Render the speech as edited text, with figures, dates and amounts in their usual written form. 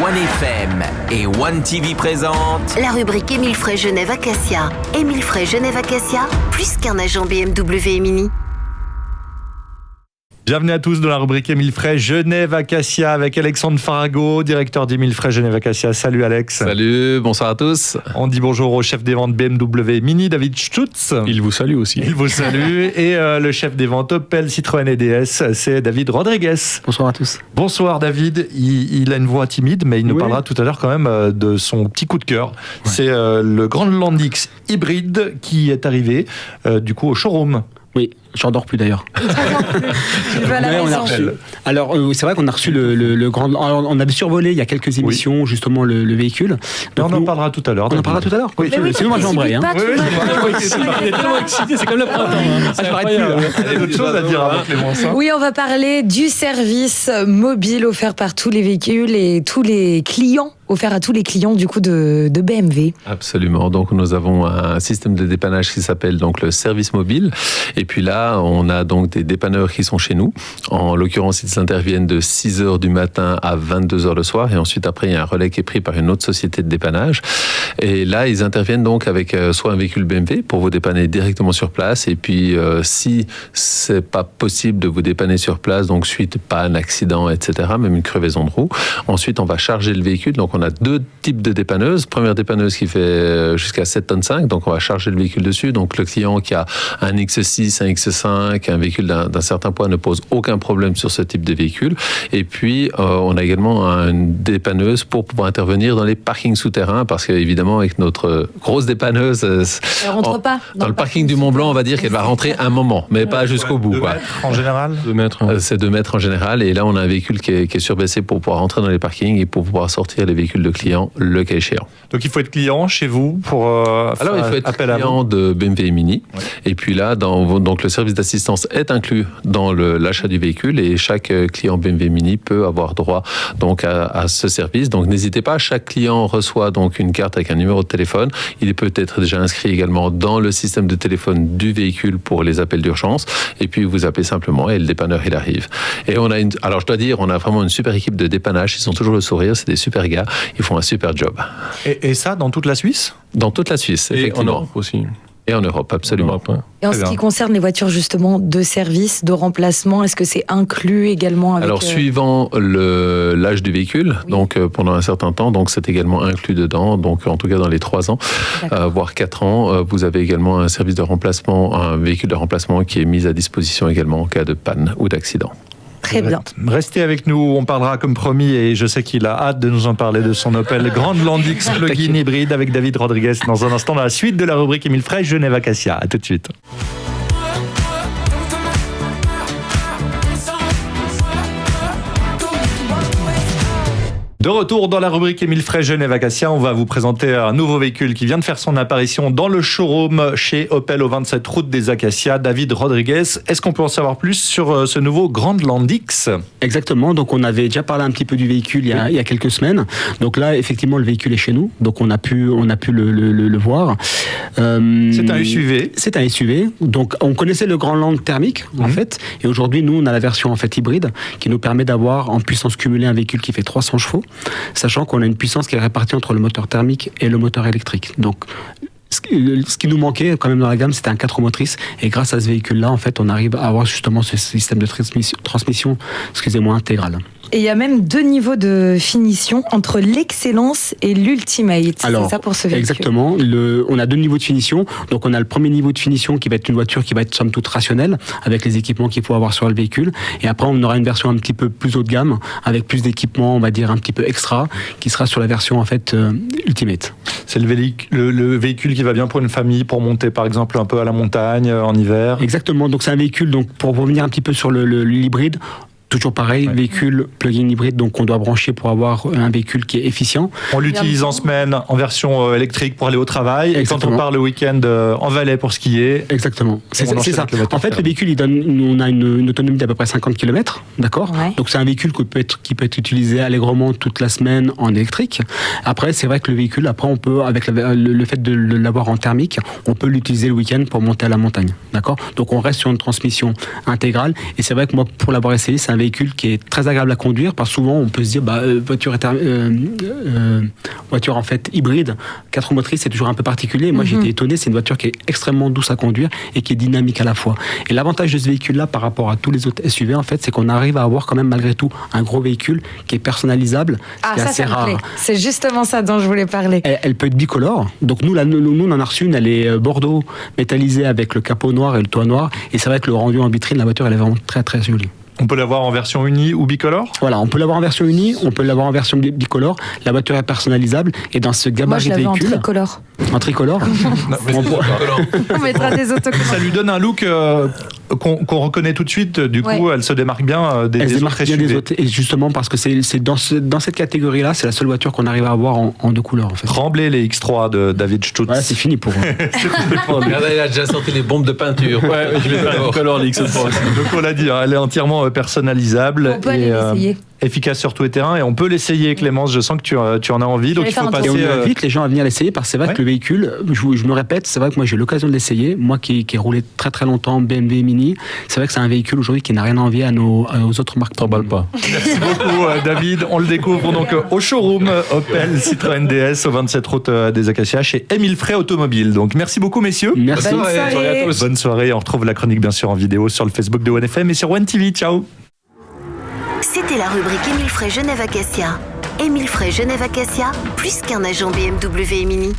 OneFM et OneTV présentent la rubrique Émile Frey Genève Acacia. Émile Frey Genève Acacia, plus qu'un agent BMW et Mini. Bienvenue à tous dans la rubrique Émile Frey Genève Acacia avec Alexandre Farago, directeur d'Émile Frey Genève Acacia. Salut Alex. Salut, bonsoir à tous. On dit bonjour au chef des ventes BMW Mini, David Stutz. Il vous salue aussi. Il vous salue. Et le chef des ventes Opel, Citroën et DS, c'est David Rodriguez. Bonsoir à tous. Bonsoir David. Il a une voix timide, mais il nous parlera tout à l'heure quand même de son petit coup de cœur. Ouais. C'est le Grandland X hybride qui est arrivé du coup au showroom. Oui, j'en dors plus d'ailleurs. Tu vas à la maison. Alors, c'est vrai qu'on a reçu le grand. Alors, on avait survolé il y a quelques émissions justement le véhicule. Donc, on en parlera tout à l'heure. On en parlera tout à l'heure. Oui. Sinon, moi j'embraye. Il est tellement excité, c'est comme le printemps. Je m'arrête plus. Il y a d'autres choses à dire avant Clémence. Oui, on va parler du service mobile offert par tous les véhicules et tous les clients. Offert à tous les clients du coup de BMW. Absolument. Donc nous avons un système de dépannage qui s'appelle donc le service mobile. Et puis là, on a donc des dépanneurs qui sont chez nous. En l'occurrence, ils interviennent de 6h du matin à 22h le soir. Et ensuite, après, il y a un relais qui est pris par une autre société de dépannage. Et là, ils interviennent donc avec soit un véhicule BMW pour vous dépanner directement sur place. Et puis, si c'est pas possible de vous dépanner sur place, donc suite panne, accident, etc., même une crevaison de roue, ensuite, on va charger le véhicule. Donc, on a deux types de dépanneuses. Première dépanneuse qui fait jusqu'à 7,5 tonnes, donc on va charger le véhicule dessus. Donc le client qui a un X6, un X5, un véhicule d'un certain poids ne pose aucun problème sur ce type de véhicule. Et puis on a également une dépanneuse pour pouvoir intervenir dans les parkings souterrains, parce qu'évidemment avec notre grosse dépanneuse, elle rentre pas dans le parking du Mont Blanc, on va dire qu'elle va rentrer un moment, mais pas jusqu'au bout. 2 mètres en général. 2 mètres. C'est 2 mètres en général. Et là on a un véhicule qui est surbaissé pour pouvoir rentrer dans les parkings et pour pouvoir sortir les véhicules de clients, le cas échéant. Donc il faut être client chez vous pour alors il faut être client de BMW Mini. Ouais. Et puis là, donc le service d'assistance est inclus dans l'achat du véhicule et chaque client BMW Mini peut avoir droit donc à ce service. Donc n'hésitez pas, chaque client reçoit donc une carte avec un numéro de téléphone. Il peut être déjà inscrit également dans le système de téléphone du véhicule pour les appels d'urgence. Et puis vous appelez simplement et le dépanneur il arrive. Et alors je dois dire, on a vraiment une super équipe de dépannage. Ils ont toujours le sourire, c'est des super gars. Ils font un super job. Et ça, dans toute la Suisse ? Dans toute la Suisse, effectivement. Et en Europe aussi. Et en Europe, absolument. Et en ce qui concerne les voitures justement de service, de remplacement, est-ce que c'est inclus également avec... Alors, suivant l'âge du véhicule, donc pendant un certain temps, donc c'est également inclus dedans, donc en tout cas dans les 3 ans, voire 4 ans, vous avez également un service de remplacement, un véhicule de remplacement qui est mis à disposition également en cas de panne ou d'accident. Très bien. Restez avec nous, on parlera comme promis et je sais qu'il a hâte de nous en parler de son Opel Grandland X plug-in hybride avec David Rodriguez dans un instant dans la suite de la rubrique Émile Frey Genève Acacia. À tout de suite. De retour dans la rubrique Émile Frey Genève Acacia, on va vous présenter un nouveau véhicule qui vient de faire son apparition dans le showroom chez Opel au 27 route des Acacias. David Rodriguez, est-ce qu'on peut en savoir plus sur ce nouveau Grandland X ? Exactement, donc on avait déjà parlé un petit peu du véhicule il y a quelques semaines. Donc là, effectivement, le véhicule est chez nous, donc on a pu le voir. C'est un SUV. C'est un SUV, donc on connaissait le Grandland thermique en fait, et aujourd'hui nous on a la version en fait hybride qui nous permet d'avoir en puissance cumulée un véhicule qui fait 300 chevaux. Sachant qu'on a une puissance qui est répartie entre le moteur thermique et le moteur électrique. Donc, ce qui nous manquait quand même dans la gamme, c'était un 4 roues motrices. Et grâce à ce véhicule-là, en fait, on arrive à avoir justement ce système de transmission intégral. Et il y a même 2 niveaux de finition entre l'excellence et l'ultimate. Alors, c'est ça pour ce véhicule. Exactement. On a 2 niveaux de finition. Donc, on a le premier niveau de finition qui va être une voiture qui va être somme toute rationnelle avec les équipements qu'il faut avoir sur le véhicule. Et après, on aura une version un petit peu plus haut de gamme avec plus d'équipements, on va dire un petit peu extra, qui sera sur la version en fait ultimate. C'est le véhicule qui va bien pour une famille, pour monter par exemple un peu à la montagne en hiver. Exactement. Donc, c'est un véhicule, donc, pour revenir un petit peu sur l'hybride. Toujours pareil, véhicule plug-in hybride, donc on doit brancher pour avoir un véhicule qui est efficient. On l'utilise en semaine en version électrique pour aller au travail. Exactement. Et quand on part le week-end en Valais pour skier. Exactement. C'est ça. En fait, le véhicule, on a une autonomie d'à peu près 50 km, d'accord ? Donc c'est un véhicule qui peut être utilisé allègrement toute la semaine en électrique. Après, c'est vrai que le véhicule, après, on peut, avec le fait de l'avoir en thermique, on peut l'utiliser le week-end pour monter à la montagne, d'accord ? Donc on reste sur une transmission intégrale. Et c'est vrai que moi, pour l'avoir essayé, c'est un véhicule qui est très agréable à conduire, parce que souvent on peut se dire voiture en fait hybride, 4 roues motrices, c'est toujours un peu particulier. Moi j'ai été étonné, c'est une voiture qui est extrêmement douce à conduire et qui est dynamique à la fois. Et l'avantage de ce véhicule-là par rapport à tous les autres SUV en fait, c'est qu'on arrive à avoir quand même malgré tout un gros véhicule qui est personnalisable, ce qui est assez rare. C'est justement ça dont je voulais parler. Elle peut être bicolore, donc nous on en a reçu une, elle est bordeaux métallisée avec le capot noir et le toit noir, et c'est vrai que le rendu en vitrine, la voiture elle est vraiment très très jolie. On peut l'avoir en version unie ou bicolore ? Voilà, on peut l'avoir en version unie, on peut l'avoir en version bicolore. La voiture est personnalisable et dans ce gabarit de véhicule. Moi, je l'avais en tricolore. En tricolore. On mettra des autocollants. Ça lui donne un look qu'on reconnaît tout de suite. Du coup, elle se démarque bien des autres SUV. Des autres, et justement parce que c'est dans cette catégorie-là, c'est la seule voiture qu'on arrive à avoir en 2 couleurs. En fait. Tremblay les X3 de David Stutz. Voilà, c'est fini pour eux. Regardez, il a déjà sorti les bombes de peinture. Ouais, je vais faire bicolore les X3 aussi. Donc on l'a dit, elle est entièrement personnalisable. On peut aller l'essayer. Efficace sur tous les terrains, et on peut l'essayer, Clémence. Je sens que tu en as envie, donc il faut passer. Et on invite les gens à venir l'essayer, parce que c'est vrai que le véhicule, je me répète, c'est vrai que moi j'ai eu l'occasion de l'essayer, moi qui ai roulé très très longtemps BMW Mini, c'est vrai que c'est un véhicule aujourd'hui qui n'a rien à envier aux autres marques. T'emballes pas. Merci beaucoup David, on le découvre donc au showroom Opel Citroën DS au 27 route des Acacias chez Émile Frey Automobile. Donc merci beaucoup messieurs. Merci. Bonne soirée. Bonne soirée, on retrouve la chronique bien sûr en vidéo sur le Facebook de OneFM et sur One TV. Ciao. C'était la rubrique Émile Frey Genève Acacia. Émile Frey Genève Acacia, plus qu'un agent BMW et Mini.